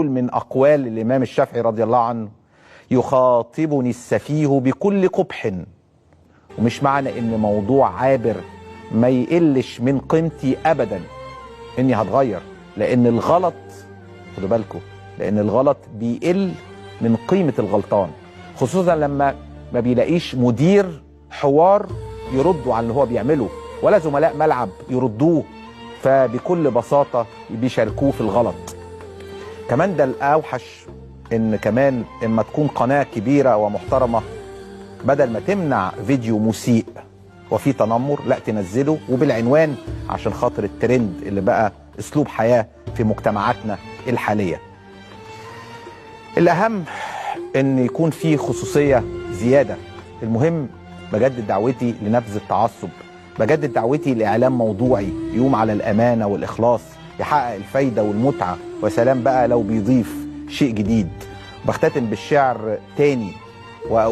من أقوال الإمام الشافعي رضي الله عنه: يخاطبني السفيه بكل قبح. ومش معنى إن موضوع عابر ما يقلش من قيمتي أبدا إني هتغير، لأن الغلط، خدوا بالكم، لأن الغلط بيقل من قيمة الغلطان، خصوصا لما ما بيلاقيش مدير حوار يردوا على اللي هو بيعمله، ولا زملاء ملعب يردوه، فبكل بساطة بيشاركوه في الغلط. كمان ده الأوحش، إن كمان إما تكون قناة كبيرة ومحترمة، بدل ما تمنع فيديو مسيء وفي تنمر، لا تنزله وبالعنوان عشان خاطر الترند اللي بقى أسلوب حياة في مجتمعاتنا الحالية. الأهم إن يكون في خصوصية زيادة. المهم بجدد دعوتي لنبذ التعصب، بجدد دعوتي لإعلام موضوعي يقوم على الأمانة والإخلاص، يحقق الفايدة والمتعة، وسلام بقى لو بيضيف شيء جديد. بختتم بالشعر تاني وأقول: